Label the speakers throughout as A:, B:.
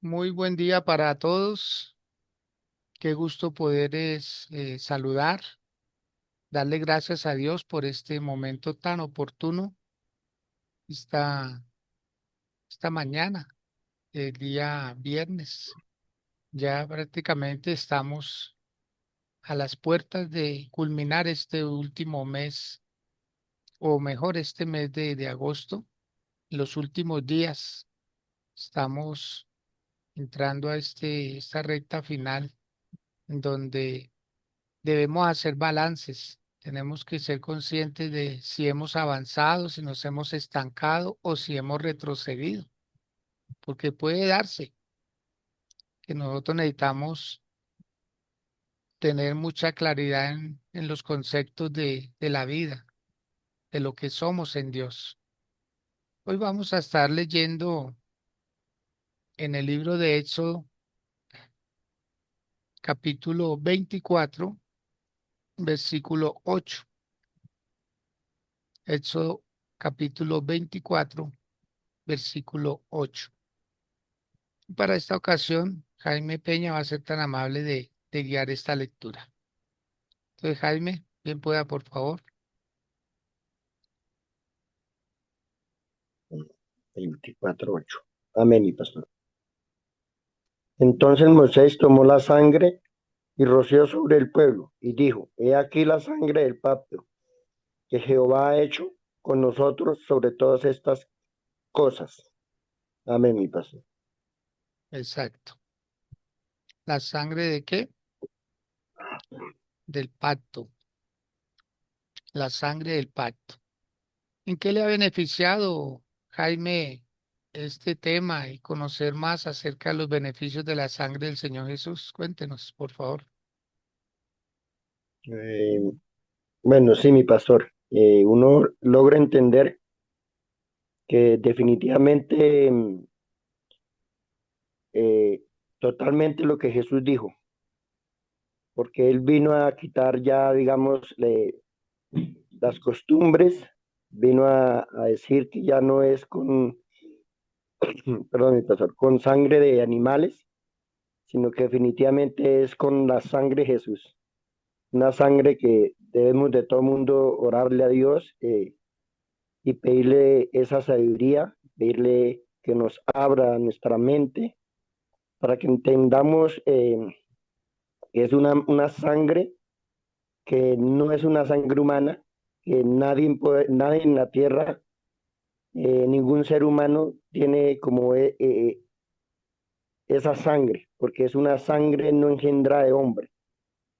A: Muy buen día para todos. Qué gusto poder saludar, darle gracias a Dios por este momento tan oportuno, esta, esta mañana, el día viernes. Ya prácticamente estamos a las puertas de culminar este último mes, o mejor, este mes de agosto. Los últimos días estamos entrando a esta recta final en donde debemos hacer balances. Tenemos que ser conscientes de si hemos avanzado, si nos hemos estancado o si hemos retrocedido, porque puede darse que nosotros necesitamos tener mucha claridad en los conceptos de la vida, de lo que somos en Dios. Hoy vamos a estar leyendo en el libro de Éxodo, capítulo 24, versículo 8. Éxodo, capítulo 24, versículo 8. Para esta ocasión, Jaime Peña va a ser tan amable de guiar esta lectura. Entonces, Jaime, bien pueda, por favor.
B: 24:8. Amén, mi pastor. Entonces Moisés tomó la sangre y roció sobre el pueblo y dijo, he aquí la sangre del pacto que Jehová ha hecho con nosotros sobre todas estas cosas. Amén, mi pastor.
A: Exacto. ¿La sangre de qué? Del pacto. La sangre del pacto. ¿En qué le ha beneficiado, Jaime, este tema y conocer más acerca de los beneficios de la sangre del Señor Jesús? Cuéntenos, por favor.
B: Eh, bueno, sí, mi pastor. Uno logra entender que definitivamente eh, totalmente lo que Jesús dijo, porque Él vino a quitar ya, digamos, las costumbres, vino a decir que ya no es con, perdón, mi pastor, con sangre de animales, sino que definitivamente es con la sangre de Jesús, una sangre que debemos de todo mundo orarle a Dios y pedirle esa sabiduría, pedirle que nos abra nuestra mente para que entendamos que es una sangre que no es una sangre humana, que nadie en la tierra, ningún ser humano tiene como esa sangre, porque es una sangre no engendra de hombre,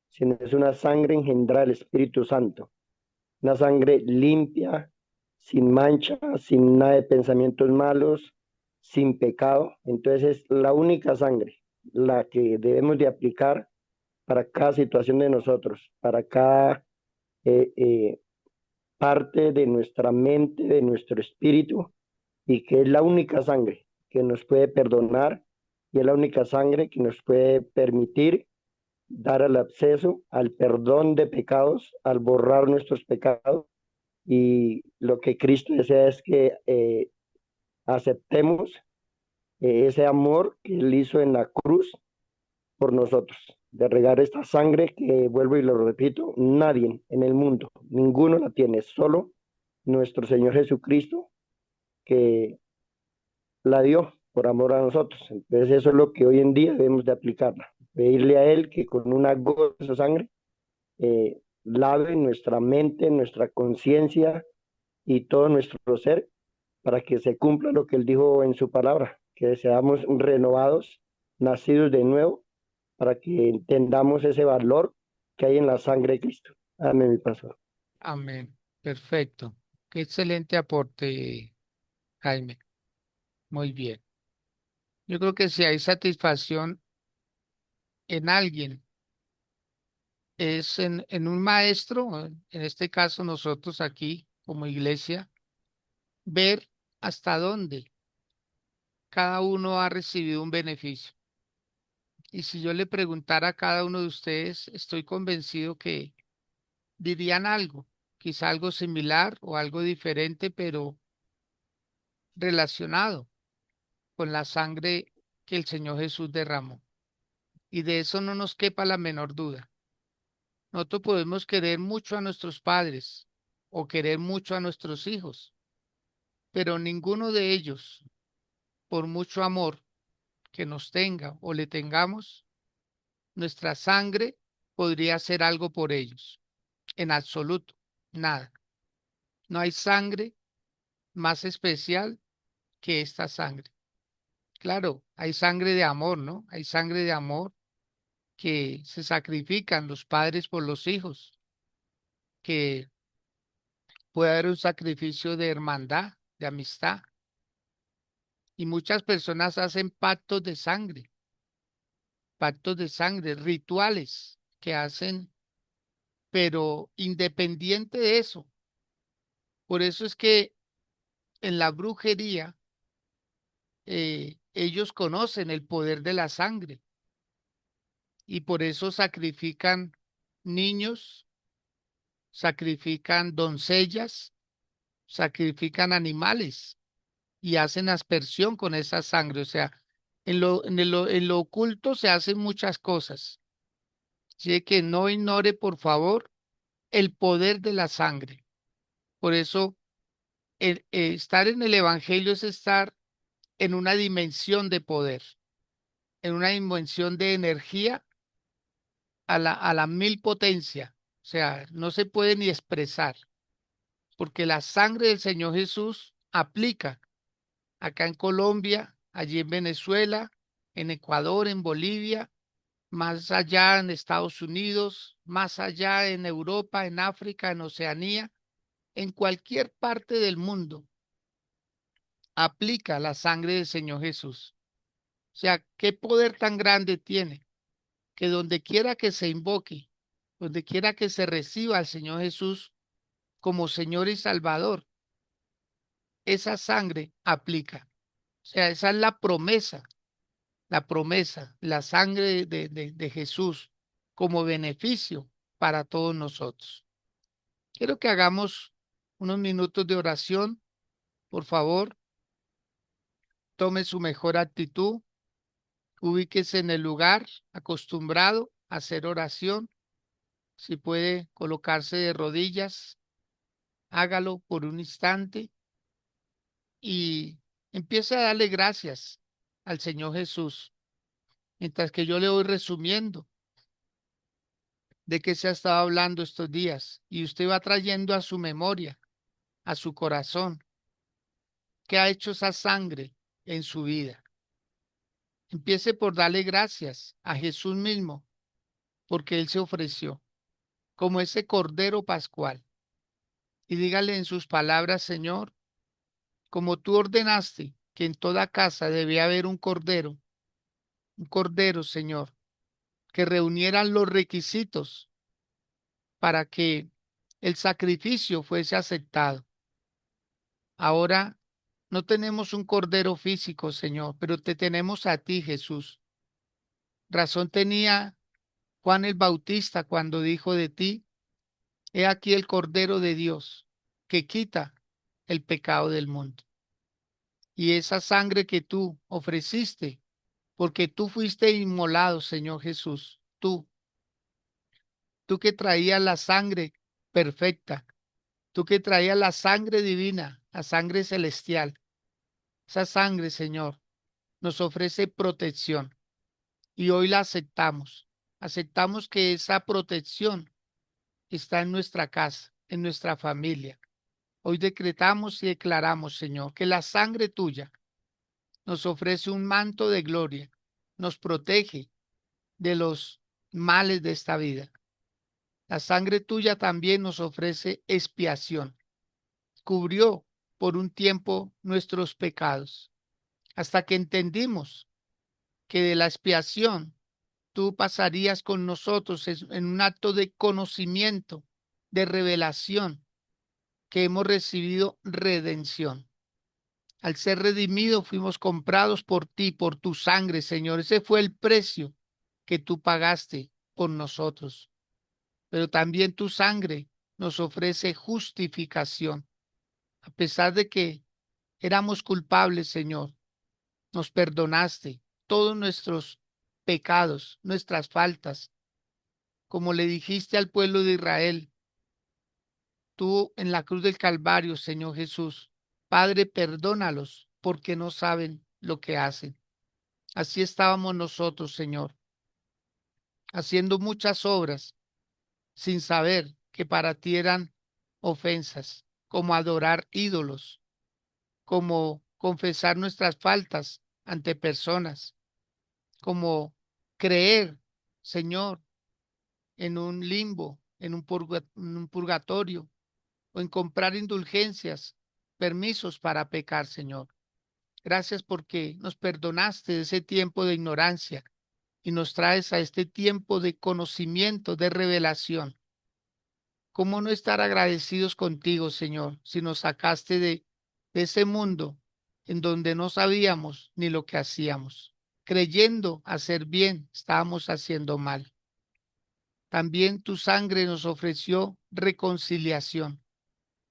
B: sino es una sangre engendra del Espíritu Santo, una sangre limpia, sin mancha, sin nada de pensamientos malos, sin pecado. Entonces es la única sangre, la que debemos de aplicar para cada situación de nosotros, para cada eh, eh, parte de nuestra mente, de nuestro espíritu, y que es la única sangre que nos puede perdonar y es la única sangre que nos puede permitir dar el acceso al perdón de pecados, al borrar nuestros pecados. Y lo que Cristo desea es que aceptemos ese amor que Él hizo en la cruz por nosotros, de regar esta sangre que, vuelvo y lo repito, nadie en el mundo, ninguno la tiene, solo nuestro Señor Jesucristo que la dio por amor a nosotros. Entonces eso es lo que hoy en día debemos de aplicarla, pedirle a Él que con una gota de esa sangre lave nuestra mente, nuestra conciencia y todo nuestro ser para que se cumpla lo que Él dijo en su palabra, que seamos renovados, nacidos de nuevo, para que entendamos ese valor que hay en la sangre de Cristo. Amén, mi pastor.
A: Amén. Perfecto. Qué excelente aporte, Jaime. Muy bien. Yo creo que si hay satisfacción en alguien, es en un maestro, en este caso nosotros aquí como iglesia, ver hasta dónde cada uno ha recibido un beneficio. Y si yo le preguntara a cada uno de ustedes, estoy convencido que dirían algo, quizá algo similar o algo diferente, pero relacionado con la sangre que el Señor Jesús derramó. Y de eso no nos quepa la menor duda. Nosotros podemos querer mucho a nuestros padres o querer mucho a nuestros hijos, pero ninguno de ellos, por mucho amor que nos tenga o le tengamos, nuestra sangre podría hacer algo por ellos. En absoluto, nada. No hay sangre más especial que esta sangre. Claro, hay sangre de amor, ¿no? Hay sangre de amor que se sacrifican los padres por los hijos, que puede haber un sacrificio de hermandad, de amistad. Y muchas personas hacen pactos de sangre, rituales que hacen, pero independiente de eso. Por eso es que en la brujería ellos conocen el poder de la sangre y por eso sacrifican niños, sacrifican doncellas, sacrifican animales y hacen aspersión con esa sangre. O sea, en lo oculto se hacen muchas cosas. Así que no ignore, por favor, el poder de la sangre. Por eso, estar en el Evangelio es estar en una dimensión de poder, en una dimensión de energía a la mil potencia. O sea, no se puede ni expresar, porque la sangre del Señor Jesús aplica acá en Colombia, allí en Venezuela, en Ecuador, en Bolivia, más allá en Estados Unidos, más allá en Europa, en África, en Oceanía, en cualquier parte del mundo, aplica la sangre del Señor Jesús. O sea, qué poder tan grande tiene que donde quiera que se invoque, donde quiera que se reciba al Señor Jesús como Señor y Salvador, esa sangre aplica. O sea, esa es la promesa, la sangre de Jesús como beneficio para todos nosotros. Quiero que hagamos unos minutos de oración. Por favor, tome su mejor actitud, ubíquese en el lugar acostumbrado a hacer oración. Si puede colocarse de rodillas, hágalo por un instante y empiece a darle gracias al Señor Jesús, mientras que yo le voy resumiendo de qué se ha estado hablando estos días y usted va trayendo a su memoria, a su corazón, qué ha hecho esa sangre en su vida. Empiece por darle gracias a Jesús mismo, porque Él se ofreció como ese Cordero Pascual. Y dígale en sus palabras, Señor, como tú ordenaste que en toda casa debía haber un cordero, Señor, que reunieran los requisitos para que el sacrificio fuese aceptado. Ahora no tenemos un cordero físico, Señor, pero te tenemos a ti, Jesús. Razón tenía Juan el Bautista cuando dijo de ti, he aquí el Cordero de Dios, que quita el pecado del mundo. Y esa sangre que tú ofreciste, porque tú fuiste inmolado, Señor Jesús, tú que traías la sangre perfecta, tú que traías la sangre divina, la sangre celestial. Esa sangre, Señor, nos ofrece protección y hoy la aceptamos. Aceptamos que esa protección está en nuestra casa, en nuestra familia. Hoy decretamos y declaramos, Señor, que la sangre tuya nos ofrece un manto de gloria, nos protege de los males de esta vida. La sangre tuya también nos ofrece expiación. Cubrió por un tiempo nuestros pecados, hasta que entendimos que de la expiación tú pasarías con nosotros en un acto de conocimiento, de revelación, que hemos recibido redención. Al ser redimidos, fuimos comprados por ti, por tu sangre, Señor. Ese fue el precio que tú pagaste por nosotros. Pero también tu sangre nos ofrece justificación. A pesar de que éramos culpables, Señor, nos perdonaste todos nuestros pecados, nuestras faltas, como le dijiste al pueblo de Israel, tú en la cruz del Calvario, Señor Jesús. Padre, perdónalos porque no saben lo que hacen. Así estábamos nosotros, Señor, haciendo muchas obras sin saber que para ti eran ofensas, como adorar ídolos, como confesar nuestras faltas ante personas, como creer, Señor, en un limbo, en un purgatorio, o en comprar indulgencias, permisos para pecar, Señor. Gracias porque nos perdonaste de ese tiempo de ignorancia y nos traes a este tiempo de conocimiento, de revelación. ¿Cómo no estar agradecidos contigo, Señor, si nos sacaste de ese mundo en donde no sabíamos ni lo que hacíamos? Creyendo hacer bien, estábamos haciendo mal. También tu sangre nos ofreció reconciliación,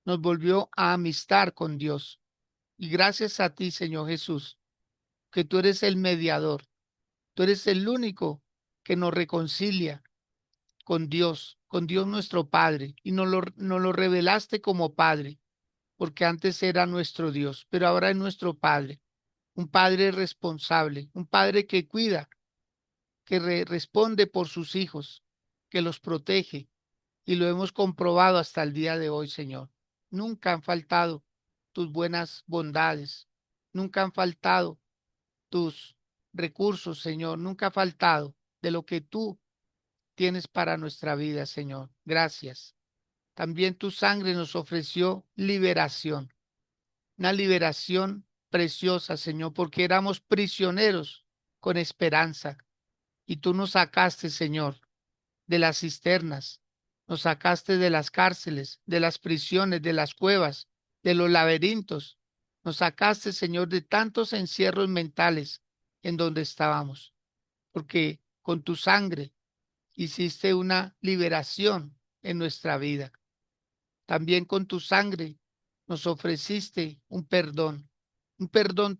A: nos volvió a amistar con Dios. Y gracias a ti, Señor Jesús, que tú eres el mediador, tú eres el único que nos reconcilia con Dios nuestro Padre, y nos lo revelaste como Padre, porque antes era nuestro Dios, pero ahora es nuestro Padre, un Padre responsable, un Padre que cuida, que responde por sus hijos, que los protege, y lo hemos comprobado hasta el día de hoy, Señor. Nunca han faltado tus buenas bondades, nunca han faltado tus recursos, Señor, nunca ha faltado de lo que tú tienes para nuestra vida, Señor. Gracias. También tu sangre nos ofreció liberación, una liberación preciosa, Señor, porque éramos prisioneros con esperanza y tú nos sacaste, Señor, de las cisternas, nos sacaste de las cárceles, de las prisiones, de las cuevas, de los laberintos. Nos sacaste, Señor, de tantos encierros mentales en donde estábamos, porque con tu sangre hiciste una liberación en nuestra vida. También con tu sangre nos ofreciste un perdón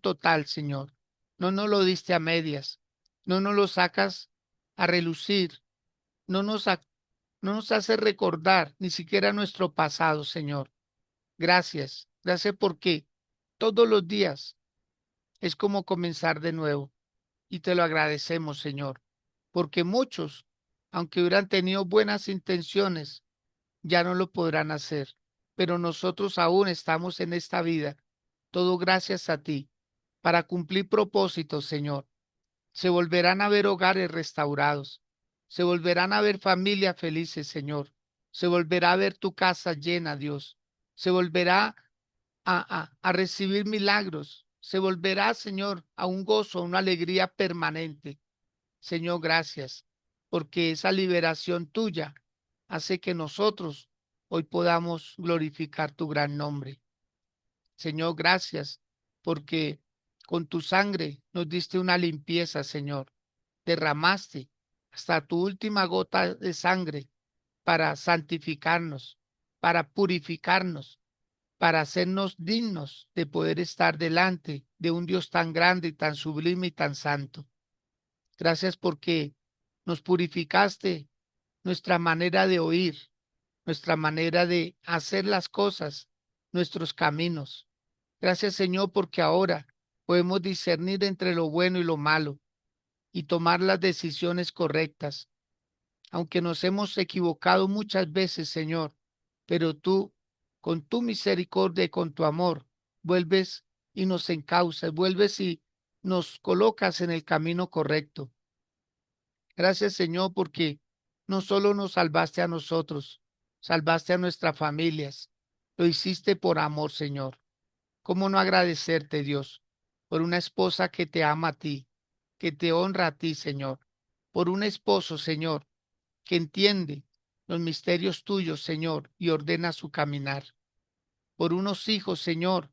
A: total, Señor. No nos lo diste a medias, no nos lo sacas a relucir, no nos, no nos hace recordar ni siquiera nuestro pasado, Señor. Gracias, gracias porque todos los días es como comenzar de nuevo y te lo agradecemos, Señor, porque muchos, aunque hubieran tenido buenas intenciones, ya no lo podrán hacer, pero nosotros aún estamos en esta vida, todo gracias a ti, para cumplir propósitos, Señor. Se volverán a ver hogares restaurados, se volverán a ver familias felices, Señor. Se volverá a ver tu casa llena, Dios. Se volverá a recibir milagros. Se volverá, Señor, a un gozo, a una alegría permanente. Señor, gracias, porque esa liberación tuya hace que nosotros hoy podamos glorificar tu gran nombre. Señor, gracias, porque con tu sangre nos diste una limpieza, Señor. Derramaste hasta tu última gota de sangre para santificarnos, para purificarnos, para hacernos dignos de poder estar delante de un Dios tan grande, tan sublime y tan santo. Gracias porque nos purificaste nuestra manera de oír, nuestra manera de hacer las cosas, nuestros caminos. Gracias, Señor, porque ahora podemos discernir entre lo bueno y lo malo y tomar las decisiones correctas. Aunque nos hemos equivocado muchas veces, Señor, pero tú, con tu misericordia y con tu amor, vuelves y nos encauzas, vuelves y nos colocas en el camino correcto. Gracias, Señor, porque no solo nos salvaste a nosotros, salvaste a nuestras familias. Lo hiciste por amor, Señor. ¿Cómo no agradecerte, Dios, por una esposa que te ama a ti, que te honra a ti, Señor? Por un esposo, Señor, que entiende los misterios tuyos, Señor, y ordena su caminar. Por unos hijos, Señor,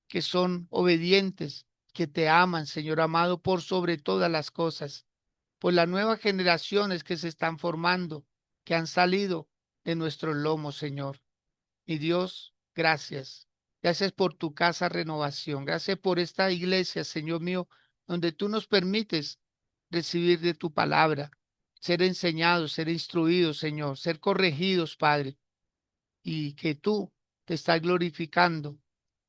A: que son obedientes, que te aman, Señor amado, por sobre todas las cosas, por las nuevas generaciones que se están formando, que han salido de nuestros lomos, Señor. Mi Dios, gracias. Gracias por tu casa renovación. Gracias por esta iglesia, Señor mío, donde tú nos permites recibir de tu palabra, ser enseñados, ser instruidos, Señor, ser corregidos, Padre, y que tú te estás glorificando.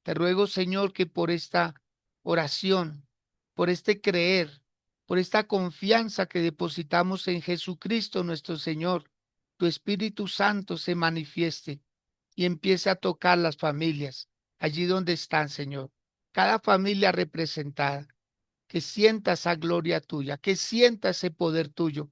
A: Te ruego, Señor, que por esta oración, por este creer, por esta confianza que depositamos en Jesucristo nuestro Señor, tu Espíritu Santo se manifieste y empiece a tocar las familias allí donde están, Señor. Cada familia representada, que sienta esa gloria tuya, que sienta ese poder tuyo,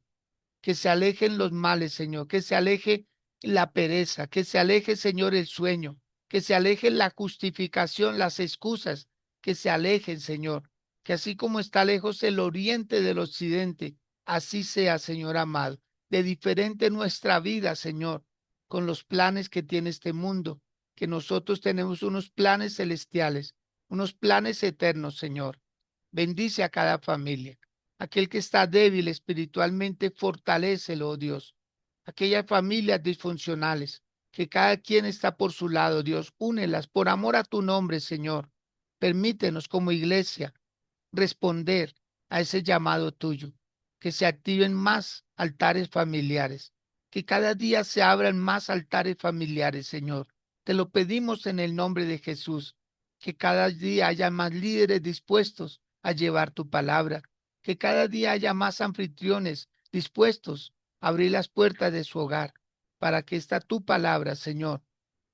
A: que se alejen los males, Señor, que se aleje la pereza, que se aleje, Señor, el sueño, que se aleje la justificación, las excusas, que se alejen, Señor, que así como está lejos el oriente del occidente, así sea, Señor amado, de diferente nuestra vida, Señor, con los planes que tiene este mundo, que nosotros tenemos unos planes celestiales, unos planes eternos, Señor. Bendice a cada familia. Aquel que está débil espiritualmente, fortalécelo, oh Dios. Aquellas familias disfuncionales, que cada quien está por su lado, Dios, únelas por amor a tu nombre, Señor. Permítenos como iglesia responder a ese llamado tuyo, que se activen más altares familiares, que cada día se abran más altares familiares, Señor. Te lo pedimos en el nombre de Jesús, que cada día haya más líderes dispuestos a llevar tu palabra, que cada día haya más anfitriones dispuestos a abrir las puertas de su hogar, para que esta tu palabra, Señor,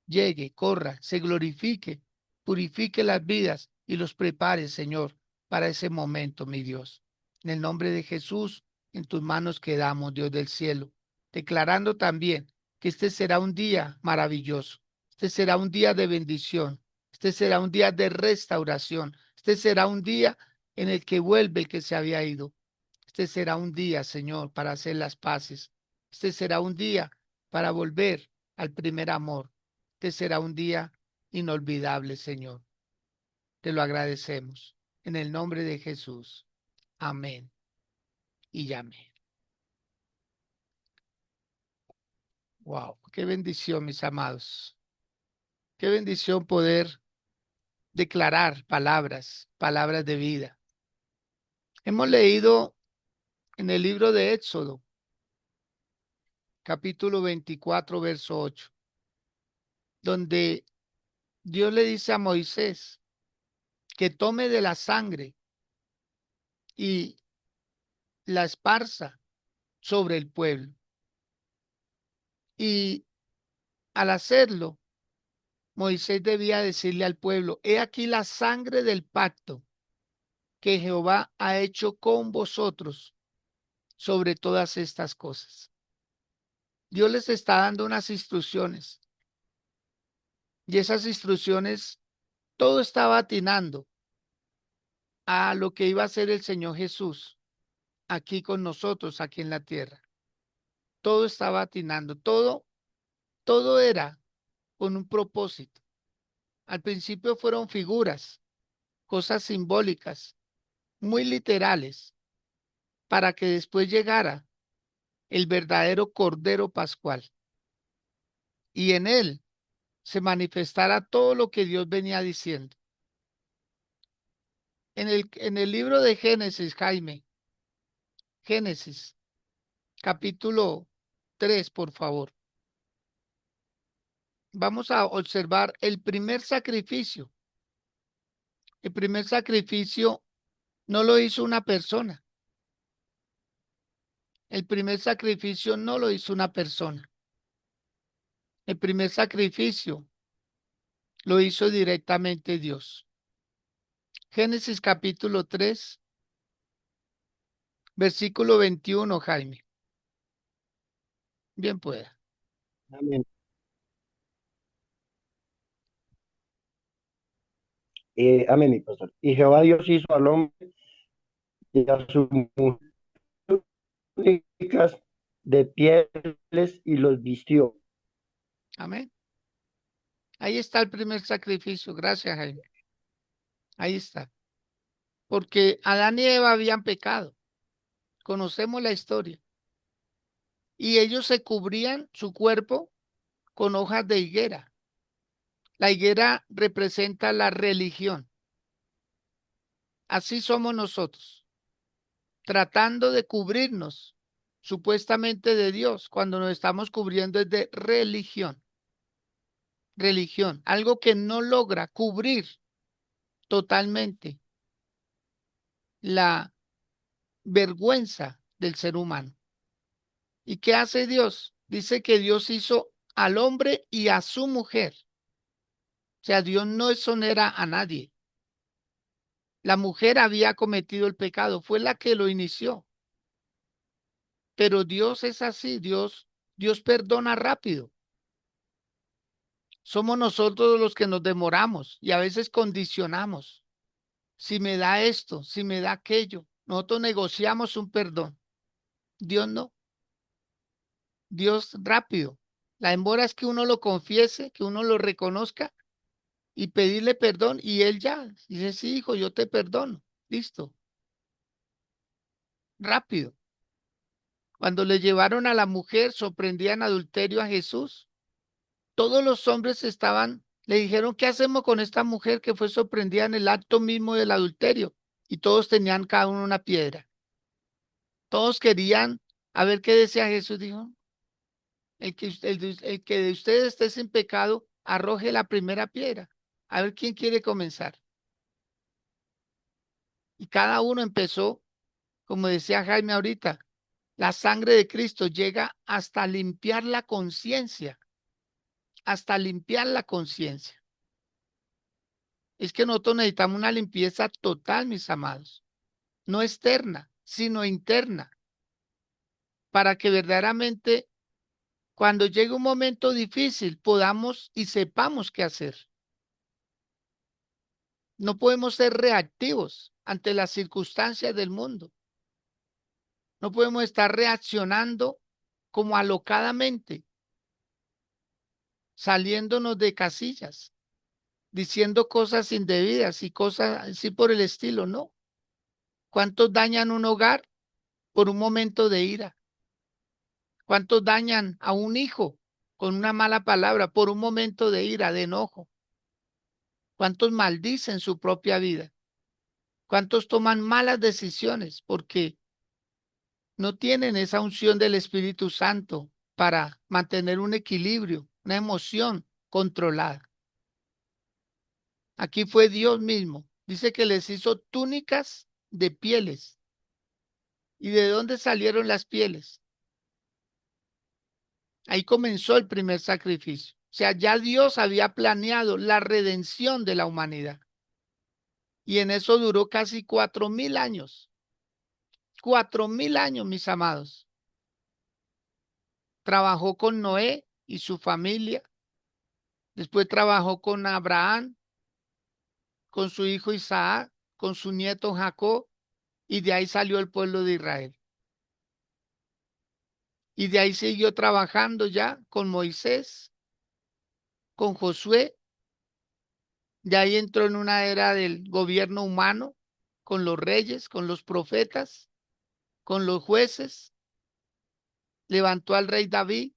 A: llegue, corra, se glorifique, purifique las vidas y los prepare, Señor, para ese momento, mi Dios. En el nombre de Jesús, en tus manos quedamos, Dios del cielo, declarando también que este será un día maravilloso, este será un día de bendición, este será un día de restauración, este será un día en el que vuelve el que se había ido. Este será un día, Señor, para hacer las paces. Este será un día para volver al primer amor. Este será un día inolvidable, Señor. Te lo agradecemos. En el nombre de Jesús. Amén. Y amén. Wow, qué bendición, mis amados. Qué bendición poder declarar palabras, palabras de vida. Hemos leído en el libro de Éxodo, capítulo 24, verso 8, donde Dios le dice a Moisés que tome de la sangre y la esparza sobre el pueblo. Y al hacerlo, Moisés debía decirle al pueblo: he aquí la sangre del pacto que Jehová ha hecho con vosotros sobre todas estas cosas. Dios les está dando unas instrucciones, y esas instrucciones todo estaba atinando a lo que iba a hacer el Señor Jesús aquí con nosotros, aquí en la tierra. Todo estaba atinando, todo era con un propósito. Al principio fueron figuras, cosas simbólicas, muy literales, para que después llegara el verdadero Cordero Pascual y en él se manifestara todo lo que Dios venía diciendo. En el libro de Génesis, Jaime, Génesis, capítulo 3, por favor. Vamos a observar el primer sacrificio. El primer sacrificio no lo hizo una persona. El primer sacrificio no lo hizo una persona. El primer sacrificio lo hizo directamente Dios. Génesis capítulo 3, versículo 21, Jaime. Bien pueda.
B: Amén. Amén, mi pastor. Y Jehová Dios hizo al hombre y a sus túnicas de pieles y los vistió.
A: Amén. Ahí está el primer sacrificio. Gracias, Jaime. Ahí está. Porque Adán y Eva habían pecado. Conocemos la historia. Y ellos se cubrían su cuerpo con hojas de higuera. La higuera representa la religión. Así somos nosotros, tratando de cubrirnos supuestamente de Dios, cuando nos estamos cubriendo es de religión. Religión, algo que no logra cubrir totalmente la vergüenza del ser humano. ¿Y qué hace Dios? Dice que Dios hizo al hombre y a su mujer. O sea, Dios no exonera a nadie. La mujer había cometido el pecado, fue la que lo inició. Pero Dios es así, Dios perdona rápido. Somos nosotros los que nos demoramos y a veces condicionamos. Si me da esto, si me da aquello, nosotros negociamos un perdón. Dios no, Dios rápido. La demora es que uno lo confiese, que uno lo reconozca y pedirle perdón y él ya dice, sí, hijo, yo te perdono. Listo, rápido. Cuando le llevaron a la mujer, sorprendían adulterio a Jesús. Todos los hombres le dijeron, ¿qué hacemos con esta mujer que fue sorprendida en el acto mismo del adulterio? Y todos tenían cada uno una piedra. Todos querían a ver qué decía Jesús. Dijo, el que de ustedes esté sin pecado, arroje la primera piedra. A ver quién quiere comenzar. Y cada uno empezó, como decía Jaime ahorita, la sangre de Cristo llega hasta limpiar la conciencia, hasta limpiar la conciencia. Es que nosotros necesitamos una limpieza total, mis amados, no externa, sino interna, para que verdaderamente cuando llegue un momento difícil podamos y sepamos qué hacer. No podemos ser reactivos ante las circunstancias del mundo. No podemos estar reaccionando como alocadamente, saliéndonos de casillas, diciendo cosas indebidas y cosas así por el estilo, ¿no? ¿Cuántos dañan un hogar por un momento de ira? ¿Cuántos dañan a un hijo con una mala palabra por un momento de ira, de enojo? ¿Cuántos maldicen su propia vida? ¿Cuántos toman malas decisiones porque no tienen esa unción del Espíritu Santo para mantener un equilibrio, una emoción controlada? Aquí fue Dios mismo. Dice que les hizo túnicas de pieles. ¿Y de dónde salieron las pieles? Ahí comenzó el primer sacrificio. O sea, ya Dios había planeado la redención de la humanidad. Y en eso duró casi 4000 años. 4000 años, mis amados. Trabajó con Noé y su familia. Después trabajó con Abraham, con su hijo Isaac, con su nieto Jacob. Y de ahí salió el pueblo de Israel. Y de ahí siguió trabajando ya con Moisés, con Josué. De ahí entró en una era del gobierno humano, con los reyes, con los profetas, con los jueces. Levantó al rey David,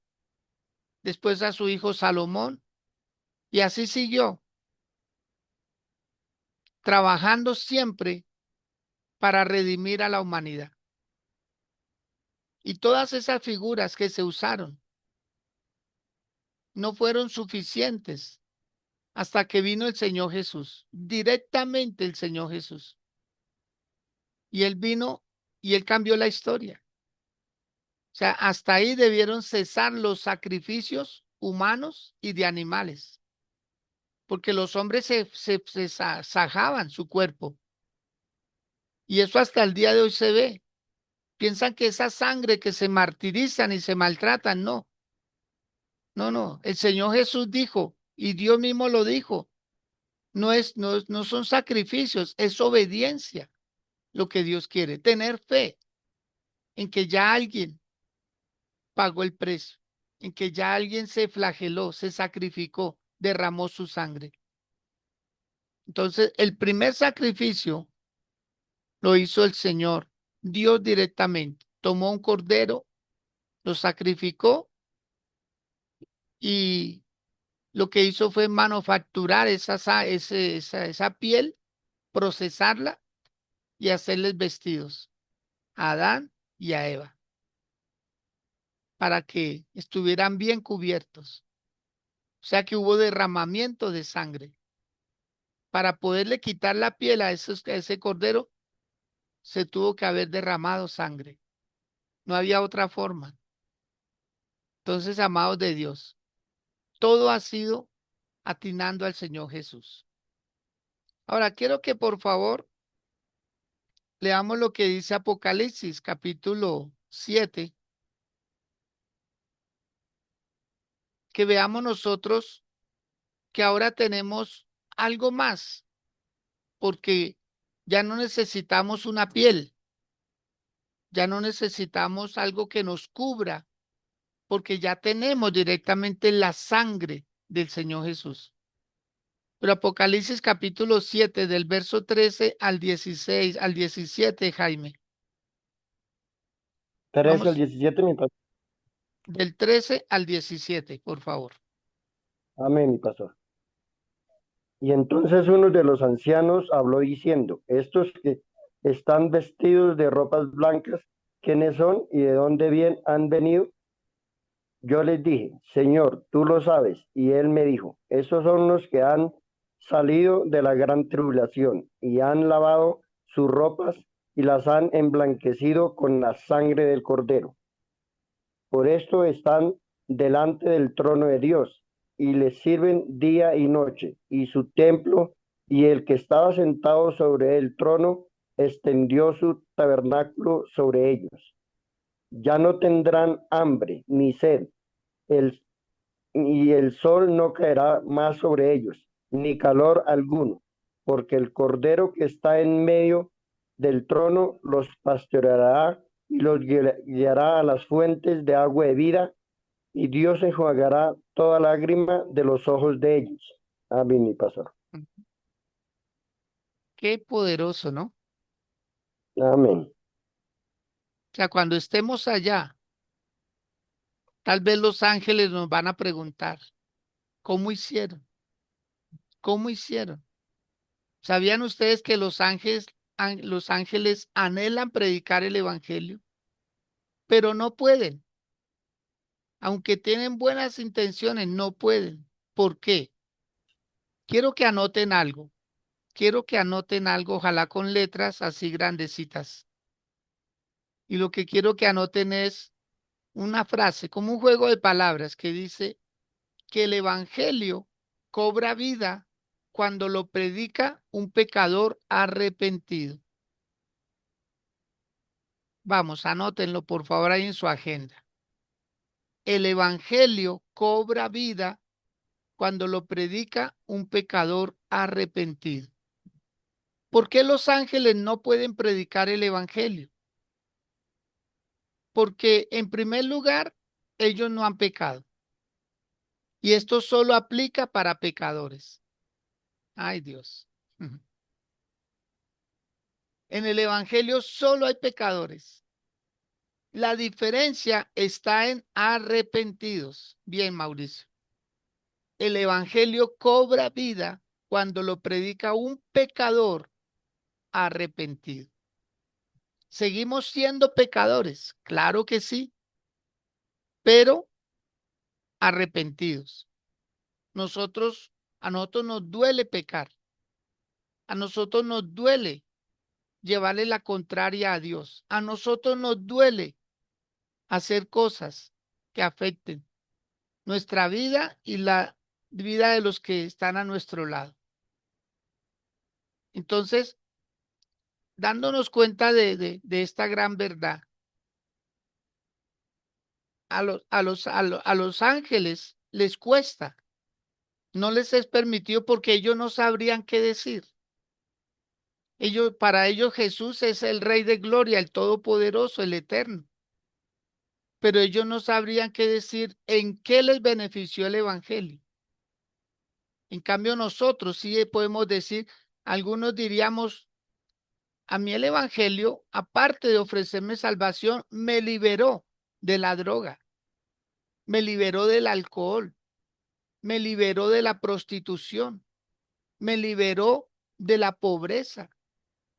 A: después a su hijo Salomón, y así siguió, trabajando siempre para redimir a la humanidad. Y todas esas figuras que se usaron no fueron suficientes hasta que vino el Señor Jesús, directamente el Señor Jesús. Y él vino y él cambió la historia. O sea, hasta ahí debieron cesar los sacrificios humanos y de animales, porque los hombres se sajaban su cuerpo. Y eso hasta el día de hoy se ve. Piensan que esa sangre que se martirizan y se maltratan, no, no, no. El Señor Jesús dijo, y Dios mismo lo dijo, no son sacrificios, es obediencia lo que Dios quiere. Tener fe en que ya alguien pagó el precio, en que ya alguien se flageló, se sacrificó, derramó su sangre. Entonces, el primer sacrificio lo hizo el Señor, Dios directamente. Tomó un cordero, lo sacrificó y lo que hizo fue manufacturar esa piel, procesarla y hacerles vestidos a Adán y a Eva, para que estuvieran bien cubiertos. O sea que hubo derramamiento de sangre. Para poderle quitar la piel a ese cordero, se tuvo que haber derramado sangre. No había otra forma. Entonces, amados de Dios, todo ha sido atinando al Señor Jesús. Ahora, quiero que por favor leamos lo que dice Apocalipsis, capítulo 7, que veamos nosotros que ahora tenemos algo más, porque ya no necesitamos una piel, ya no necesitamos algo que nos cubra, porque ya tenemos directamente la sangre del Señor Jesús. Pero Apocalipsis capítulo 7, del verso 13 al 16, al 17, Jaime.
B: 13 al
A: Vamos
B: 17, mi pastor.
A: del 13 al 17, por favor.
B: Amén, mi pastor. Y entonces uno de los ancianos habló diciendo, estos que están vestidos de ropas blancas, ¿quiénes son y de dónde bien han venido? Yo les dije, Señor, tú lo sabes. Y él me dijo, esos son los que han salido de la gran tribulación y han lavado sus ropas y las han emblanquecido con la sangre del cordero. Por esto están delante del trono de Dios y les sirven día y noche, y su templo y el que estaba sentado sobre el trono extendió su tabernáculo sobre ellos. Ya no tendrán hambre ni sed, el, y el sol no caerá más sobre ellos, ni calor alguno, porque el cordero que está en medio del trono los pastoreará y los guiará a las fuentes de agua de vida, y Dios enjuagará toda lágrima de los ojos de ellos. Amén, mi pastor.
A: Qué poderoso, ¿no?
B: Amén.
A: O sea, cuando estemos allá, tal vez los ángeles nos van a preguntar, ¿cómo hicieron? ¿Cómo hicieron? ¿Sabían ustedes que los ángeles anhelan predicar el evangelio, pero no pueden? Aunque tienen buenas intenciones, no pueden. ¿Por qué? Quiero que anoten algo. Quiero que anoten algo, ojalá con letras así grandecitas. Y lo que quiero que anoten es una frase, como un juego de palabras que dice que el evangelio cobra vida cuando lo predica un pecador arrepentido. Vamos, anótenlo por favor ahí en su agenda. El evangelio cobra vida cuando lo predica un pecador arrepentido. ¿Por qué los ángeles no pueden predicar el evangelio? Porque en primer lugar, ellos no han pecado. Y esto solo aplica para pecadores. Ay, Dios. En el evangelio solo hay pecadores. La diferencia está en arrepentidos. Bien, Mauricio. El evangelio cobra vida cuando lo predica un pecador arrepentido. ¿Seguimos siendo pecadores? Claro que sí, pero arrepentidos. Nosotros, a nosotros nos duele pecar. A nosotros nos duele llevarle la contraria a Dios. A nosotros nos duele hacer cosas que afecten nuestra vida y la vida de los que están a nuestro lado. Entonces, dándonos cuenta de esta gran verdad, a los ángeles les cuesta, no les es permitido porque ellos no sabrían qué decir. Para ellos Jesús es el Rey de Gloria, el Todopoderoso, el Eterno. Pero ellos no sabrían qué decir en qué les benefició el Evangelio. En cambio, nosotros sí podemos decir, algunos diríamos, a mí el Evangelio, aparte de ofrecerme salvación, me liberó de la droga, me liberó del alcohol, me liberó de la prostitución, me liberó de la pobreza,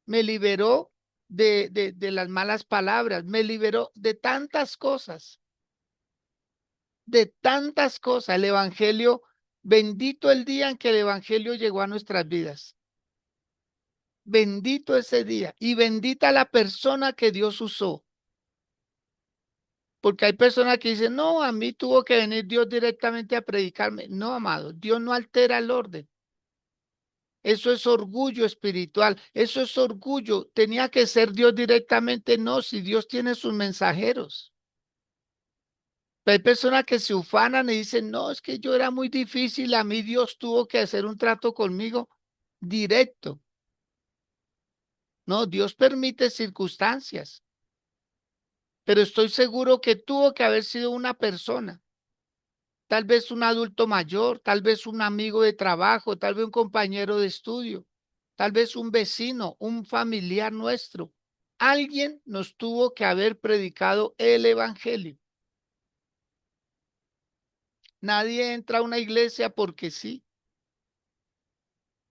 A: me liberó de las malas palabras, me liberó de tantas cosas, de tantas cosas. El Evangelio, bendito el día en que el Evangelio llegó a nuestras vidas. Bendito ese día y bendita la persona que Dios usó. Porque hay personas que dicen, no, a mí tuvo que venir Dios directamente a predicarme. No, amado, Dios no altera el orden. Eso es orgullo espiritual, eso es orgullo. Tenía que ser Dios directamente, no, si Dios tiene sus mensajeros. Pero hay personas que se ufanan y dicen, no, es que yo era muy difícil, a mí Dios tuvo que hacer un trato conmigo directo. No, Dios permite circunstancias, pero estoy seguro que tuvo que haber sido una persona, tal vez un adulto mayor, tal vez un amigo de trabajo, tal vez un compañero de estudio, tal vez un vecino, un familiar nuestro. Alguien nos tuvo que haber predicado el evangelio. Nadie entra a una iglesia porque sí.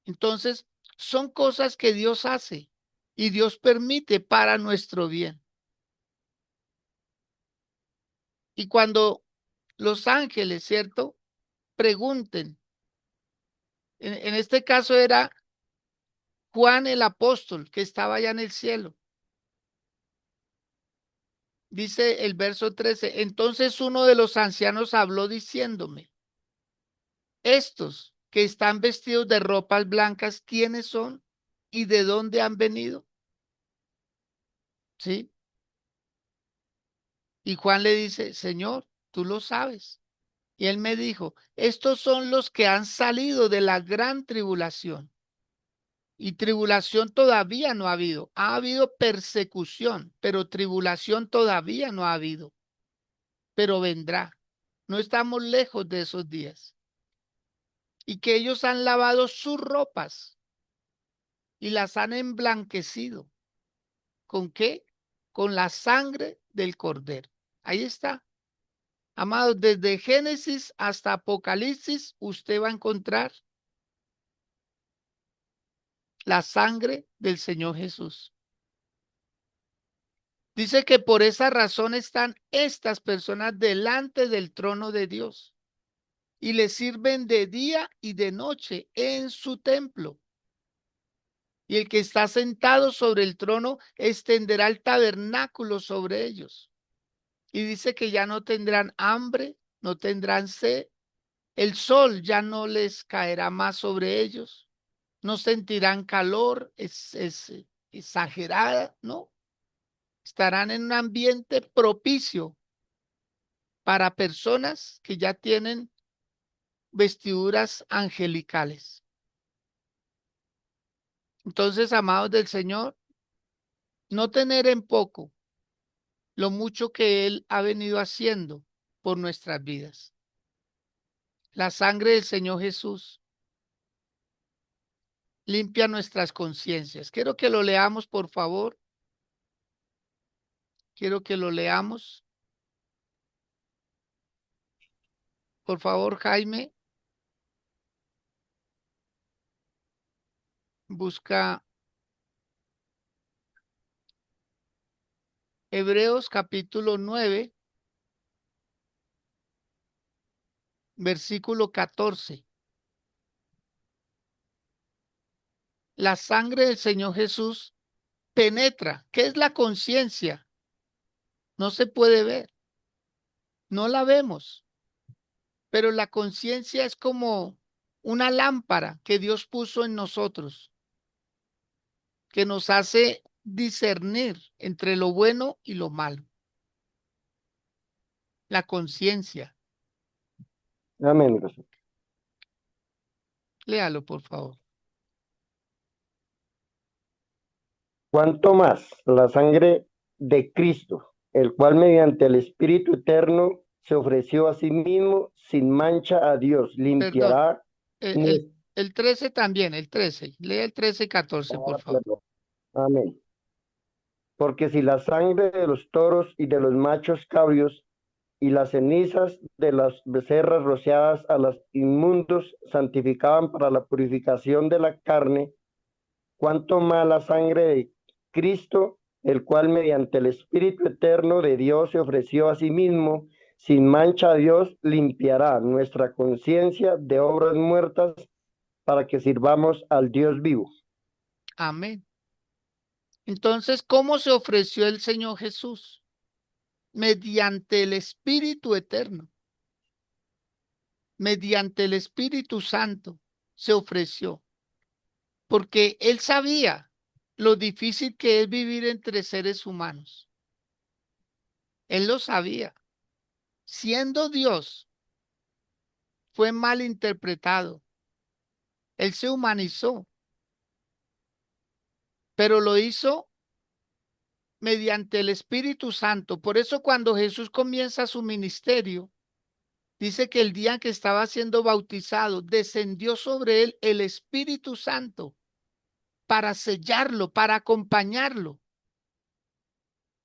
A: Entonces, son cosas que Dios hace y Dios permite para nuestro bien. Y cuando los ángeles, ¿cierto? Pregunten, en este caso era Juan el apóstol que estaba allá en el cielo. Dice el verso 13, entonces uno de los ancianos habló diciéndome, estos que están vestidos de ropas blancas, ¿quiénes son y de dónde han venido? ¿Sí? Y Juan le dice, Señor, tú lo sabes. Y él me dijo, estos son los que han salido de la gran tribulación. Y tribulación todavía no ha habido. Ha habido persecución, pero tribulación todavía no ha habido. Pero vendrá. No estamos lejos de esos días. Y que ellos han lavado sus ropas y las han emblanquecido. ¿Con qué? Con la sangre del cordero. Ahí está. Amados, desde Génesis hasta Apocalipsis, usted va a encontrar la sangre del Señor Jesús. Dice que por esa razón están estas personas delante del trono de Dios y le sirven de día y de noche en su templo. Y el que está sentado sobre el trono extenderá el tabernáculo sobre ellos. Y dice que ya no tendrán hambre, no tendrán sed, el sol ya no les caerá más sobre ellos, no sentirán calor, es exagerada, ¿no? Estarán en un ambiente propicio para personas que ya tienen vestiduras angelicales. Entonces, amados del Señor, no tener en poco lo mucho que Él ha venido haciendo por nuestras vidas. La sangre del Señor Jesús limpia nuestras conciencias. Quiero que lo leamos, por favor. Quiero que lo leamos. Por favor, Jaime, busca Hebreos capítulo 9, versículo 14. La sangre del Señor Jesús penetra. ¿Qué es la conciencia? No se puede ver, no la vemos, pero la conciencia es como una lámpara que Dios puso en nosotros, que nos hace discernir entre lo bueno y lo malo. La conciencia.
B: Amén.
A: Léalo, por favor.
B: Cuanto más la sangre de Cristo, el cual mediante el Espíritu Eterno se ofreció a sí mismo sin mancha a Dios,
A: Perdón,
B: limpiará
A: el, el,
B: nuestra...
A: el 13 también, el 13. Lee el 13 y 14, por favor.
B: Amén. Porque si la sangre de los toros y de los machos cabríos y las cenizas de las becerras rociadas a los inmundos santificaban para la purificación de la carne, cuánto más la sangre de Cristo, el cual mediante el Espíritu eterno de Dios se ofreció a sí mismo sin mancha a Dios, limpiará nuestra conciencia de obras muertas para que sirvamos al Dios vivo.
A: Amén. Entonces, ¿cómo se ofreció el Señor Jesús? Mediante el Espíritu eterno, mediante el Espíritu Santo se ofreció, porque Él sabía lo difícil que es vivir entre seres humanos. Él lo sabía. Siendo Dios, fue mal interpretado. Él se humanizó, pero lo hizo mediante el Espíritu Santo. Por eso cuando Jesús comienza su ministerio, dice que el día en que estaba siendo bautizado, descendió sobre él el Espíritu Santo para sellarlo, para acompañarlo.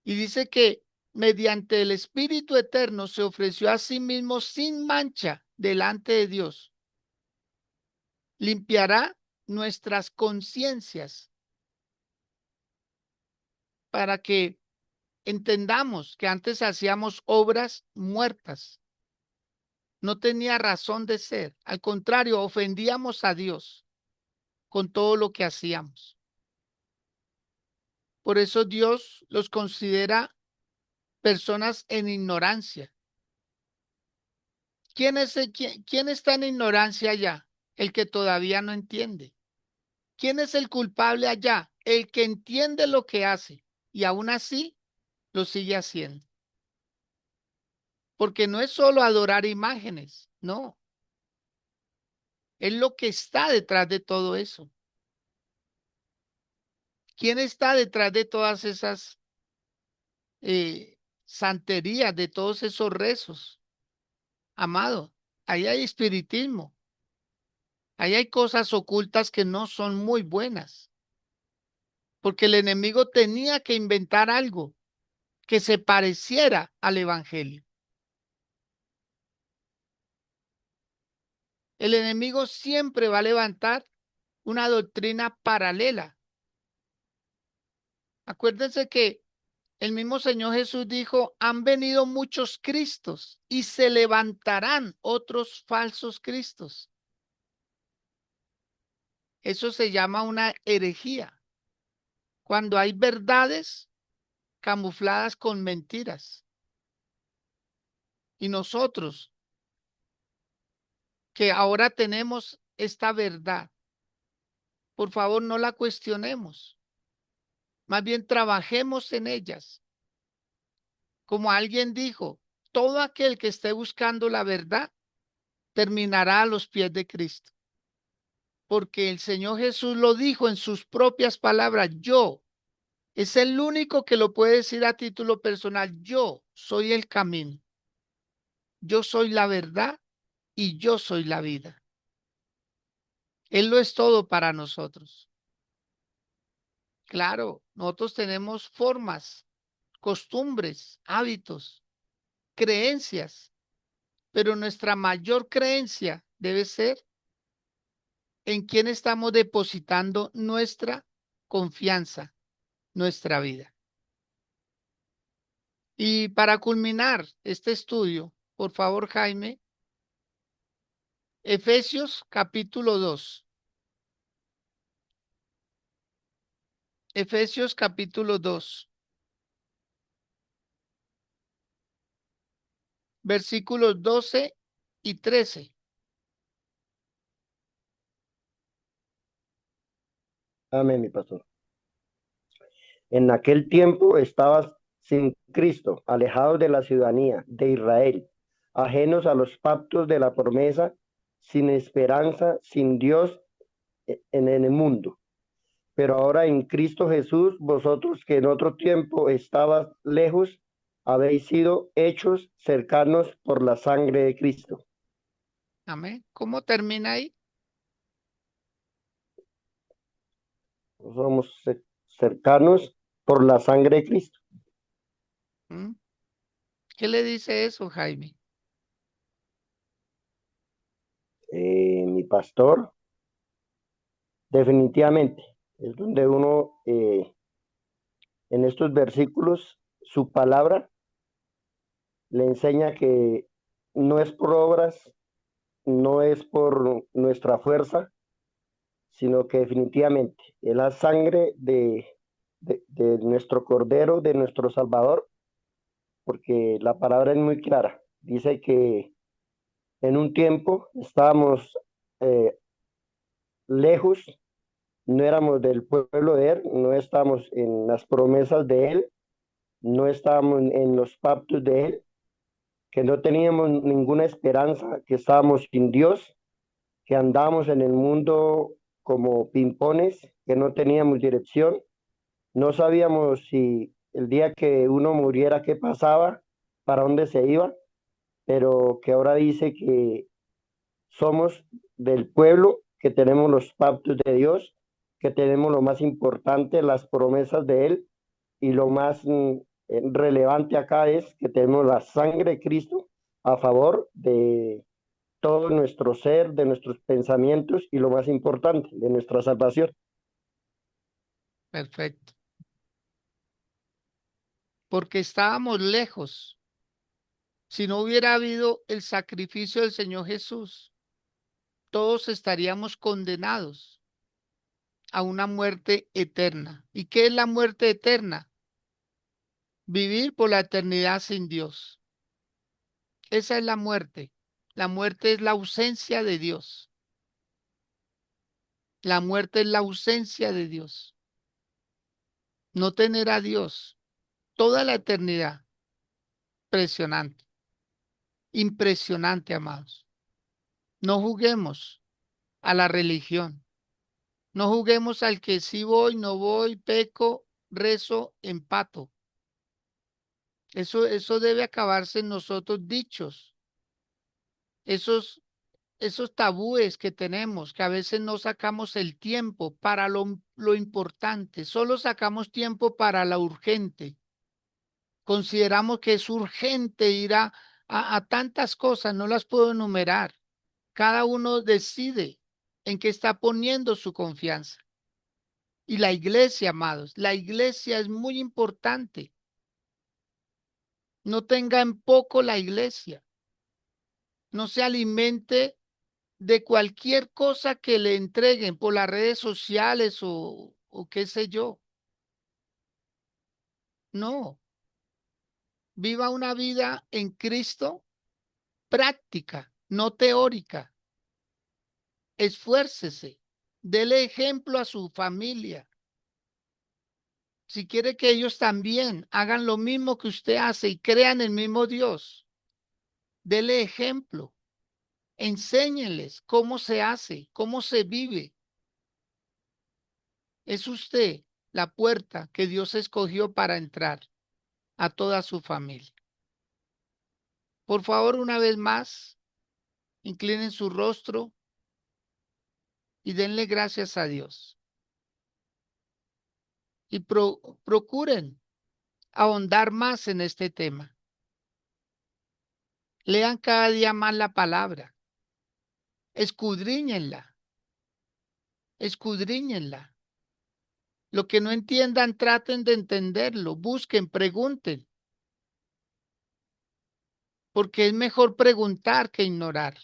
A: Y dice que mediante el Espíritu Eterno se ofreció a sí mismo sin mancha delante de Dios. Limpiará nuestras conciencias para que entendamos que antes hacíamos obras muertas. No tenía razón de ser. Al contrario, ofendíamos a Dios con todo lo que hacíamos. Por eso Dios los considera personas en ignorancia. ¿Quién está en ignorancia allá? El que todavía no entiende. ¿Quién es el culpable allá? El que entiende lo que hace y aún así lo sigue haciendo. Porque no es solo adorar imágenes, no. Es lo que está detrás de todo eso. ¿Quién está detrás de todas esas santerías, de todos esos rezos? Amado, ahí hay espiritismo, ahí hay cosas ocultas que no son muy buenas, porque el enemigo tenía que inventar algo que se pareciera al evangelio. El enemigo siempre va a levantar una doctrina paralela. Acuérdense que el mismo Señor Jesús dijo, han venido muchos Cristos y se levantarán otros falsos Cristos. Eso se llama una herejía, cuando hay verdades camufladas con mentiras. Y nosotros, que ahora tenemos esta verdad, por favor no la cuestionemos, más bien trabajemos en ellas. Como alguien dijo, todo aquel que esté buscando la verdad terminará a los pies de Cristo. Porque el Señor Jesús lo dijo en sus propias palabras, yo, es el único que lo puede decir a título personal, yo soy el camino, yo soy la verdad y yo soy la vida. Él lo es todo para nosotros. Claro, nosotros tenemos formas, costumbres, hábitos, creencias, pero nuestra mayor creencia debe ser en quién estamos depositando nuestra confianza, nuestra vida. Y para culminar este estudio, por favor, Jaime, Efesios capítulo 2. Efesios capítulo 2, versículos 12 y 13.
B: Amén, mi pastor. En aquel tiempo estabas sin Cristo, alejados de la ciudadanía de Israel, ajenos a los pactos de la promesa, sin esperanza, sin Dios en el mundo. Pero ahora en Cristo Jesús, vosotros que en otro tiempo estabas lejos, habéis sido hechos cercanos por la sangre de Cristo.
A: Amén. ¿Cómo termina ahí?
B: Somos cercanos por la sangre de Cristo.
A: ¿Mm? ¿Qué le dice eso, Jaime?
B: Mi pastor, definitivamente, es donde uno en estos versículos, su palabra le enseña que no es por obras, no es por nuestra fuerza, sino que definitivamente es la sangre de nuestro Cordero, de nuestro Salvador, porque la palabra es muy clara. Dice que en un tiempo estábamos eh, lejos, no éramos del pueblo de Él, no estábamos en las promesas de Él, no estábamos en los pactos de Él, que no teníamos ninguna esperanza, que estábamos sin Dios, que andábamos en el mundo como pimpones, que no teníamos dirección, no sabíamos si el día que uno muriera qué pasaba, para dónde se iba, pero que ahora dice que somos del pueblo, que tenemos los pactos de Dios, que tenemos lo más importante, las promesas de Él, y lo más relevante acá es que tenemos la sangre de Cristo a favor de todo nuestro ser, de nuestros pensamientos y lo más importante, de nuestra salvación.
A: Perfecto. Porque estábamos lejos. Si no hubiera habido el sacrificio del Señor Jesús, todos estaríamos condenados a una muerte eterna. ¿Y qué es la muerte eterna? Vivir por la eternidad sin Dios. Esa es la muerte. La muerte es la ausencia de Dios. La muerte es la ausencia de Dios. No tener a Dios toda la eternidad. Impresionante. Impresionante, amados. No juguemos a la religión. No juguemos al que sí voy, no voy, peco, rezo, empato. Eso debe acabarse en nosotros dichos. Esos, esos tabúes que tenemos, que a veces no sacamos el tiempo para lo importante, solo sacamos tiempo para la urgente. Consideramos que es urgente ir a tantas cosas, no las puedo enumerar. Cada uno decide en qué está poniendo su confianza. Y la iglesia, amados, la iglesia es muy importante. No tenga en poco la iglesia. No se alimente de cualquier cosa que le entreguen por las redes sociales o qué sé yo. No, viva una vida en Cristo práctica, no teórica. Esfuércese, dele ejemplo a su familia. Si quiere que ellos también hagan lo mismo que usted hace y crean el mismo Dios, dele ejemplo. Enséñenles cómo se hace, cómo se vive. Es usted la puerta que Dios escogió para entrar a toda su familia. Por favor, una vez más, inclinen su rostro y denle gracias a Dios. Y procuren ahondar más en este tema. Lean cada día más la palabra. Escudriñenla, escudriñenla. Lo que no entiendan, traten de entenderlo. Busquen, pregunten, porque es mejor preguntar que ignorar.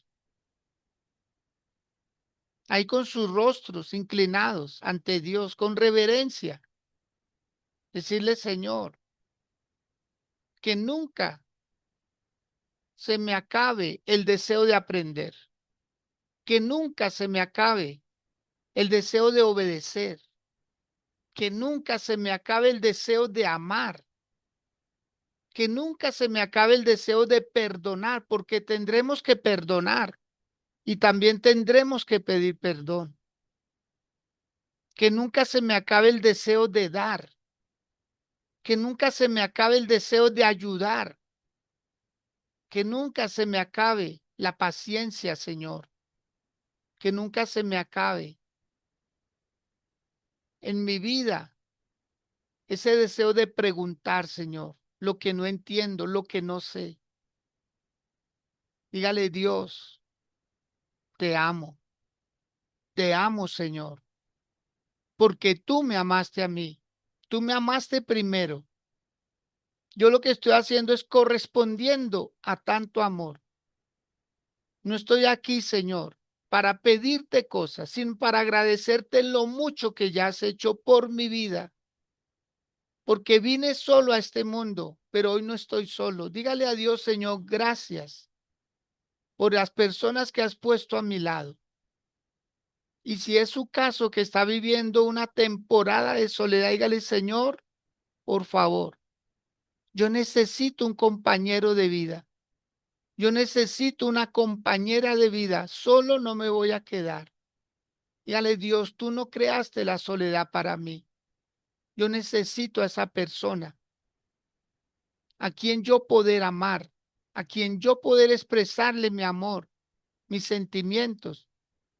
A: Ahí con sus rostros inclinados ante Dios, con reverencia, decirle, Señor, que nunca se me acabe el deseo de aprender, que nunca se me acabe el deseo de obedecer, que nunca se me acabe el deseo de amar, que nunca se me acabe el deseo de perdonar, porque tendremos que perdonar y también tendremos que pedir perdón, que nunca se me acabe el deseo de dar, que nunca se me acabe el deseo de ayudar, que nunca se me acabe la paciencia, Señor, que nunca se me acabe en mi vida ese deseo de preguntar, Señor, lo que no entiendo, lo que no sé. Dígale, Dios, te amo, Señor, porque tú me amaste a mí Tú me amaste primero. Yo lo que estoy haciendo es correspondiendo a tanto amor. No estoy aquí, Señor, para pedirte cosas, sino para agradecerte lo mucho que ya has hecho por mi vida, porque vine solo a este mundo, pero hoy no estoy solo. Dígale a Dios, Señor, gracias por las personas que has puesto a mi lado. Y si es su caso que está viviendo una temporada de soledad, dígale, Señor, por favor, yo necesito un compañero de vida. Yo necesito una compañera de vida. Solo no me voy a quedar. Dígale, Dios, tú no creaste la soledad para mí. Yo necesito a esa persona a quien yo poder amar, a quien yo poder expresarle mi amor, mis sentimientos,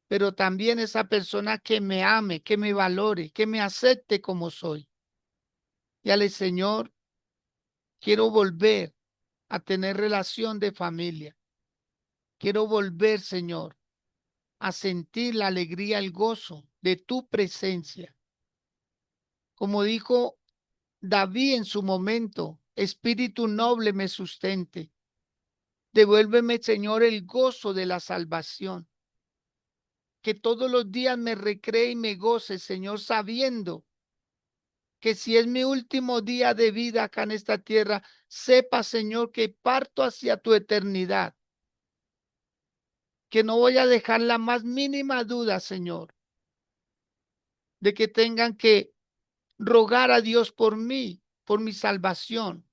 A: pero también esa persona que me ame, que me valore, que me acepte como soy. Dígale, Señor, quiero volver a tener relación de familia. Quiero volver, Señor, a sentir la alegría, el gozo de tu presencia. Como dijo David en su momento, espíritu noble me sustente. Devuélveme, Señor, el gozo de la salvación. Que todos los días me recree y me goce, Señor, sabiendo que si es mi último día de vida acá en esta tierra, sepa, Señor, que parto hacia tu eternidad. Que no voy a dejar la más mínima duda, Señor, de que tengan que rogar a Dios por mí, por mi salvación,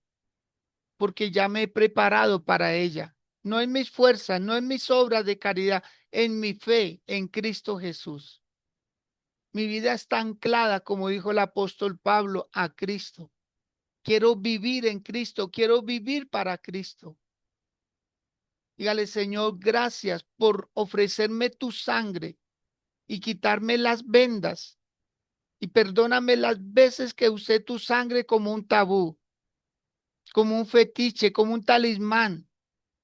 A: porque ya me he preparado para ella. No en mis fuerzas, no en mis obras de caridad, en mi fe en Cristo Jesús. Mi vida está anclada, como dijo el apóstol Pablo, a Cristo. Quiero vivir en Cristo, quiero vivir para Cristo. Dígale, Señor, gracias por ofrecerme tu sangre y quitarme las vendas. Y perdóname las veces que usé tu sangre como un tabú, como un fetiche, como un talismán.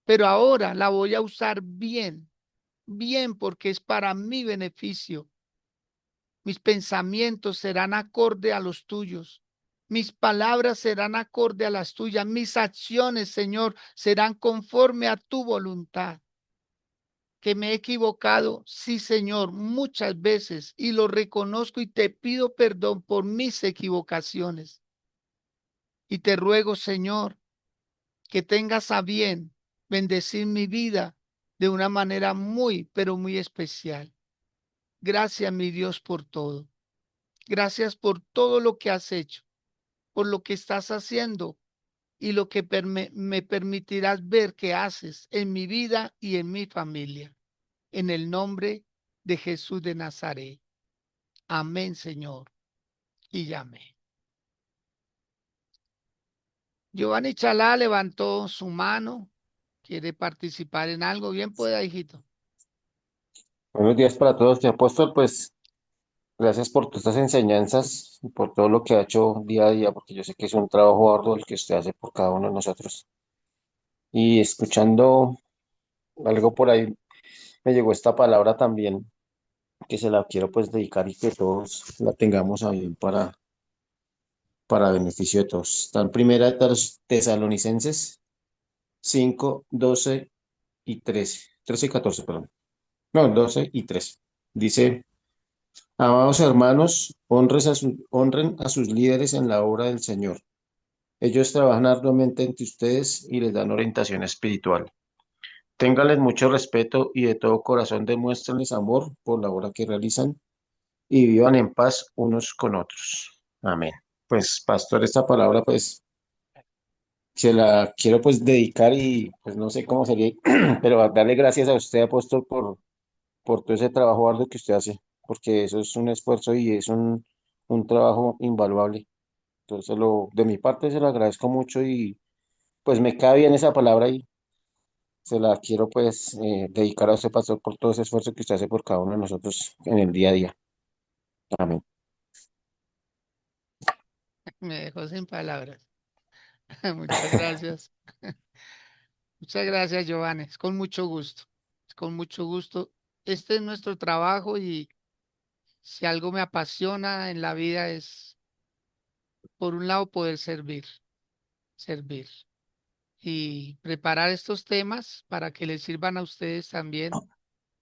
A: Pero ahora la voy a usar bien, bien, porque es para mi beneficio. Mis pensamientos serán acorde a los tuyos. Mis palabras serán acorde a las tuyas. Mis acciones, Señor, serán conforme a tu voluntad. Que me he equivocado, sí, Señor, muchas veces, y lo reconozco y te pido perdón por mis equivocaciones. Y te ruego, Señor, que tengas a bien bendecir mi vida de una manera muy, pero muy especial. Gracias, mi Dios, por todo. Gracias por todo lo que has hecho, por lo que estás haciendo y lo que me permitirás ver que haces en mi vida y en mi familia. En el nombre de Jesús de Nazaret. Amén, Señor. Y amén. Giovanni Chalá levantó su mano. ¿Quiere participar en algo? Bien pueda, hijito.
C: Buenos días para todos, mi apóstol. Pues gracias por todas estas enseñanzas y por todo lo que ha hecho día a día, porque yo sé que es un trabajo arduo el que usted hace por cada uno de nosotros. Y escuchando algo por ahí, me llegó esta palabra también, que se la quiero pues dedicar y que todos la tengamos a bien para beneficio de todos. Está en Primera de Tesalonicenses 5 12 y 13 13 y 14 perdón. No, 12 y 13. Dice. Amados hermanos, honren a sus líderes en la obra del Señor. Ellos trabajan arduamente entre ustedes y les dan orientación espiritual. Ténganles mucho respeto y de todo corazón demuéstrenles amor por la obra que realizan y vivan en paz unos con otros. Amén. Pues, pastor, esta palabra pues se la quiero pues dedicar y pues no sé cómo sería, pero darle gracias a usted, apóstol, por todo ese trabajo arduo que usted hace, porque eso es un esfuerzo y es un trabajo invaluable. Entonces, de mi parte se lo agradezco mucho y pues me cae bien esa palabra y se la quiero pues dedicar a usted, pastor, por todo ese esfuerzo que usted hace por cada uno de nosotros en el día a día. Amén.
A: Me dejó sin palabras. Muchas gracias. Muchas gracias, Giovanni. Es con mucho gusto. Es con mucho gusto. Este es nuestro trabajo y si algo me apasiona en la vida es por un lado, poder servir y preparar estos temas para que les sirvan a ustedes también,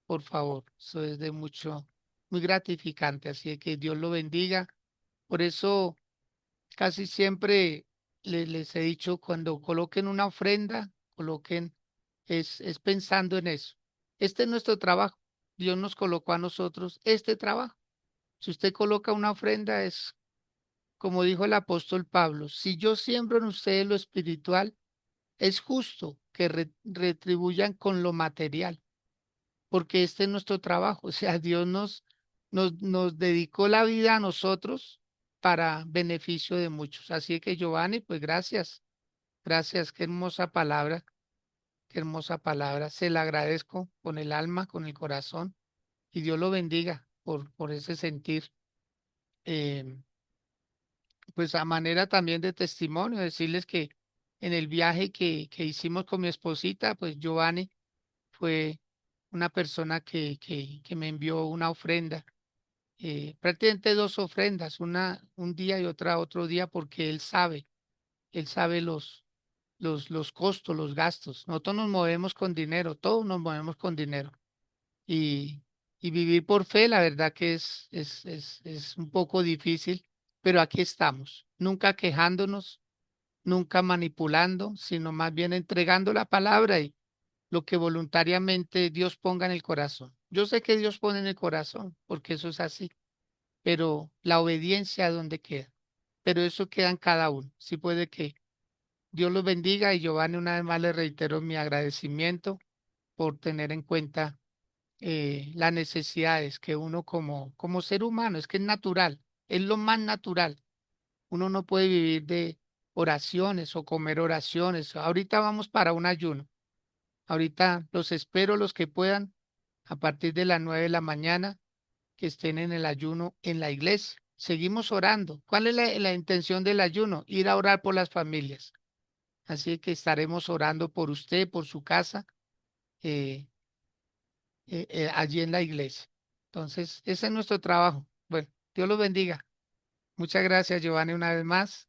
A: por favor. Eso es de mucho, muy gratificante. Así que Dios lo bendiga. Por eso casi siempre les he dicho, cuando coloquen una ofrenda, coloquen, es pensando en eso. Este es nuestro trabajo. Dios nos colocó a nosotros este trabajo. Si usted coloca una ofrenda, es como dijo el apóstol Pablo, si yo siembro en ustedes lo espiritual, es justo que retribuyan con lo material, porque este es nuestro trabajo. O sea, Dios nos dedicó la vida a nosotros para beneficio de muchos. Así que Giovanni, pues gracias, gracias, qué hermosa palabra, qué hermosa palabra. Se la agradezco con el alma, con el corazón, y Dios lo bendiga por ese sentir. Eh, pues a manera también de testimonio, decirles que en el viaje que hicimos con mi esposita, pues Giovanni fue una persona que me envió una ofrenda, prácticamente dos ofrendas, una un día y otra otro día, porque él sabe los costos, los gastos. Nosotros nos movemos con dinero, todos nos movemos con dinero. Y, y vivir por fe, la verdad que es un poco difícil, pero aquí estamos, nunca quejándonos, nunca manipulando, sino más bien entregando la palabra y lo que voluntariamente Dios ponga en el corazón. Yo sé que Dios pone en el corazón, porque eso es así, pero la obediencia, ¿dónde queda? Pero eso queda en cada uno. Sí puede que Dios los bendiga, y Giovanni, una vez más le reitero mi agradecimiento por tener en cuenta las necesidades que uno como ser humano, es que es natural, es lo más natural. Uno no puede vivir de oraciones o comer oraciones. Ahorita vamos para un ayuno. Ahorita los espero, los que puedan, a partir de las 9 de la mañana, que estén en el ayuno en la iglesia. Seguimos orando. ¿Cuál es la intención del ayuno? Ir a orar por las familias. Así que estaremos orando por usted, por su casa, eh, allí en la iglesia. Entonces, ese es nuestro trabajo. Bueno, Dios los bendiga. Muchas gracias, Giovanni, una vez más.